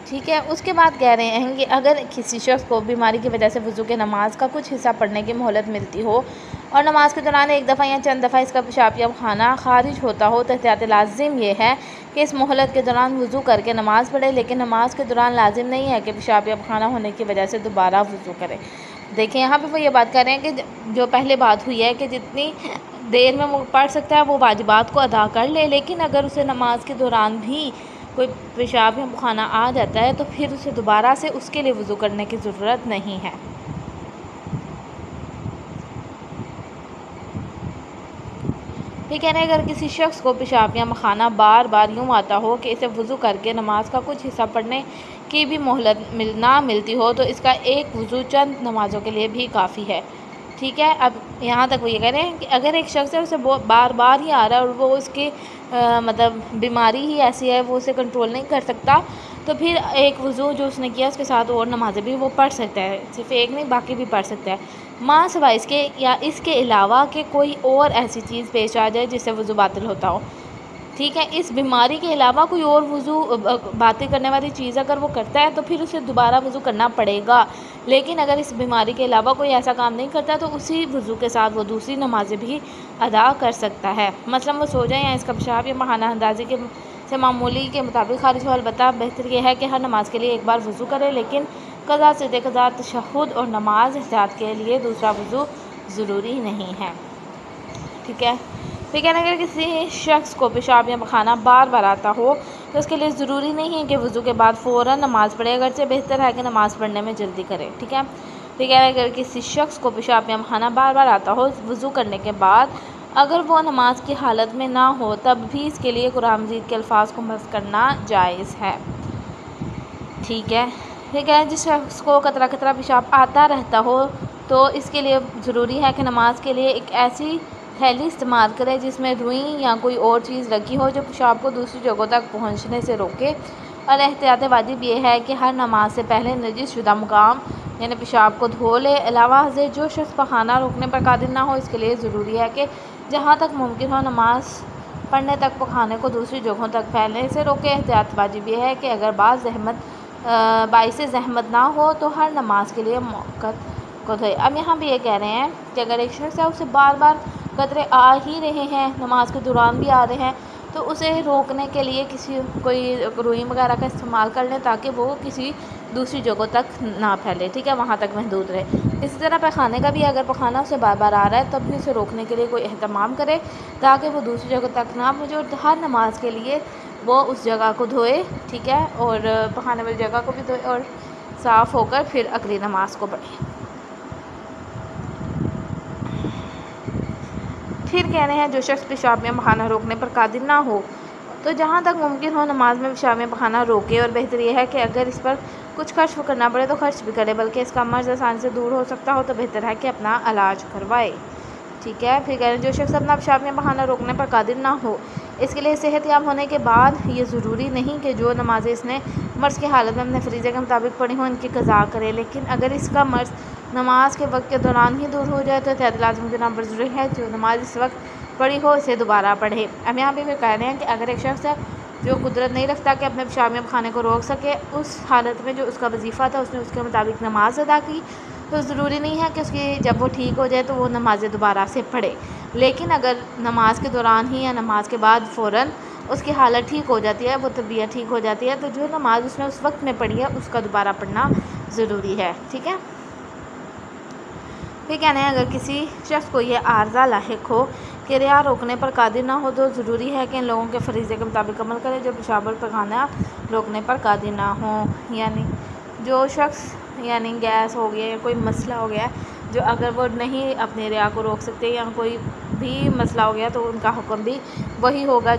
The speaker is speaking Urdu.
ٹھیک ہے، اس کے بعد کہہ رہے ہیں کہ اگر کسی شخص کو بیماری کی وجہ سے وضو کے نماز کا کچھ حصہ پڑھنے کی مہلت ملتی ہو اور نماز کے دوران ایک دفعہ یا چند دفعہ اس کا پیشاب یا خانہ خارج ہوتا ہو تو احتیاط لازم یہ ہے کہ اس مہلت کے دوران وضو کر کے نماز پڑھے، لیکن نماز کے دوران لازم نہیں ہے کہ پیشاب یا خانہ ہونے کی وجہ سے دوبارہ وضو کرے۔ دیکھیں یہاں پہ وہ یہ بات کر رہے ہیں کہ جو پہلے بات ہوئی ہے کہ جتنی دیر میں وہ پڑھ سکتا ہے وہ واجبات کو ادا کر لے، لیکن اگر اسے نماز کے دوران بھی کوئی پیشاب یا خانہ آ جاتا ہے تو پھر اسے دوبارہ سے اس کے لیے وضو کرنے کی ضرورت نہیں ہے۔ یہ کہہ رہے ہیں اگر کسی شخص کو پیشاب یا خانہ بار بار یوں آتا ہو کہ اسے وضو کر کے نماز کا کچھ حصہ پڑھنے کی بھی مہلت نہ ملتی ہو تو اس کا ایک وضو چند نمازوں کے لیے بھی کافی ہے۔ ٹھیک ہے، اب یہاں تک وہ یہ کہہ رہے ہیں کہ اگر ایک شخص ہے اسے بار بار ہی آ رہا ہے اور وہ اس کی مطلب بیماری ہی ایسی ہے وہ اسے کنٹرول نہیں کر سکتا تو پھر ایک وضو جو اس نے کیا اس کے ساتھ اور نمازیں بھی وہ پڑھ سکتا ہے، صرف ایک نہیں باقی بھی پڑھ سکتا ہے، ماں سوائے اس کے یا اس کے علاوہ کہ کوئی اور ایسی چیز پیش آ جائے جس سے وضو باطل ہوتا ہو۔ ٹھیک ہے، اس بیماری کے علاوہ کوئی اور وضو باطل کرنے والی چیز اگر وہ کرتا ہے تو پھر اسے دوبارہ وضو کرنا پڑے گا، لیکن اگر اس بیماری کے علاوہ کوئی ایسا کام نہیں کرتا تو اسی وضو کے ساتھ وہ دوسری نمازیں بھی ادا کر سکتا ہے۔ مثلا وہ سو جائے یا اس کا پیشاب یا خانہ اندازی سے معمولی کے مطابق خارج ہو، البتہ بہتر یہ ہے کہ ہر نماز کے لیے ایک بار وضو کرے، لیکن قضا سجدے قضا تشہد اور نماز احتیاط کے لیے دوسرا وضو ضروری نہیں ہے۔ ٹھیک ہے، پھر کہنا ہے کہ کسی شخص کو پیشاب یا خانہ بار بار آتا ہو تو اس کے لیے ضروری نہیں ہے کہ وضو کے بعد فوراً نماز پڑھے، اگرچہ بہتر ہے کہ نماز پڑھنے میں جلدی کرے۔ ٹھیک ہے، پھر کہنا ہے کہ اگر کسی شخص کو پیشاب یا خانہ بار بار آتا ہو وضو کرنے کے بعد اگر وہ نماز کی حالت میں نہ ہو تب بھی اس کے لیے قرآن مجید کے الفاظ کو حفظ کرنا جائز ہے۔ ٹھیک ہے، پھر کہنا ہے جس شخص کو قطرہ قطرہ پیشاب آتا رہتا ہو تو اس کے لیے ضروری ہے کہ نماز کے لیے ایک ایسی تھیلی استعمال کرے جس میں روئی یا کوئی اور چیز رکھی ہو جو پیشاب کو دوسری جگہوں تک پہنچنے سے روکے، اور احتیاط واجب یہ ہے کہ ہر نماز سے پہلے نجس شدہ مقام یعنی پیشاب کو دھو لے۔ علاوہ ازیں جو شخص پخانہ روکنے پر قادر نہ ہو اس کے لیے ضروری ہے کہ جہاں تک ممکن ہو نماز پڑھنے تک پخانے کو دوسری جگہوں تک پھیلنے سے روکے۔ احتیاط واجب یہ ہے کہ اگر باعث زحمت نہ ہو تو ہر نماز کے لیے موقت کو دھوئے۔ اب یہاں بھی یہ کہہ رہے ہیں کہ اگر ایک شخص ہے اسے بار بار قطرے آ ہی رہے ہیں، نماز کے دوران بھی آ رہے ہیں، تو اسے روکنے کے لیے کوئی روئی وغیرہ کا استعمال کر لیں تاکہ وہ کسی دوسری جگہوں تک نہ پھیلے، ٹھیک ہے، وہاں تک محدود رہے۔ اسی طرح پخانے کا بھی اگر پخانہ اسے بار بار آ رہا ہے تب بھی اسے روکنے کے لیے کوئی اہتمام کرے تاکہ وہ دوسری جگہ تک نہ پہنچے، اور ہر نماز کے لیے وہ اس جگہ کو دھوئے، ٹھیک ہے، اور پخانے والی جگہ کو بھی دھوئے اور صاف ہو کر پھر اگلی نماز کو پڑھے۔ پھر کہہ رہے ہیں جو شخص پیشاب یا پخانہ روکنے پر قادر نہ ہو تو جہاں تک ممکن ہو نماز میں پیشاب یا پخانہ روکے، اور بہتر یہ ہے کہ اگر اس پر کچھ خرچ کرنا پڑے تو خرچ بھی کرے، بلکہ اس کا مرض آسانی سے دور ہو سکتا ہو تو بہتر ہے کہ اپنا علاج کروائے۔ ٹھیک ہے، پھر کہہ رہے ہیں جو شخص اپنا پیشاب یا پخانہ روکنے پر قادر نہ ہو اس کے لیے صحت یاب ہونے کے بعد یہ ضروری نہیں کہ جو نمازیں اس نے مرض کی حالت میں اپنے فریضے کے مطابق پڑھی ہوں ان کی قضا کرے، لیکن اگر اس کا مرض نماز کے وقت کے دوران ہی دور ہو جائے تو احتیاط لازم کے نام پر ضروری ہے جو نماز اس وقت پڑھی ہو اسے دوبارہ پڑھے۔ اب یہاں پہ کہہ رہے ہیں کہ اگر ایک شخص ہے جو قدرت نہیں رکھتا کہ اپنے پیشاب یا پخانے کو روک سکے، اس حالت میں جو اس کا وظیفہ تھا اس نے اس کے مطابق نماز ادا کی تو ضروری نہیں ہے کہ اس کی جب وہ ٹھیک ہو جائے تو وہ نمازیں دوبارہ سے پڑھے، لیکن اگر نماز کے دوران ہی یا نماز کے بعد فوراً اس کی حالت ٹھیک ہو جاتی ہے، وہ طبیعت ٹھیک ہو جاتی ہے تو جو نماز اس نے اس وقت میں پڑھی ہے اس کا دوبارہ پڑھنا ضروری ہے۔ ٹھیک ہے، پھر کہنا ہے اگر کسی شخص کو یہ عارضہ لاحق ہو کہ ریا روکنے پر قادر نہ ہو تو ضروری ہے کہ ان لوگوں کے فریضے کے مطابق عمل کرے جو پیشاب اور پخانہ روکنے پر قادر نہ ہوں، یعنی جو شخص یعنی گیس ہو گیا یا کوئی مسئلہ ہو گیا جو اگر وہ نہیں اپنے ریا کو روک سکتے یا کوئی بھی مسئلہ ہو گیا تو ان کا حکم بھی وہی ہوگا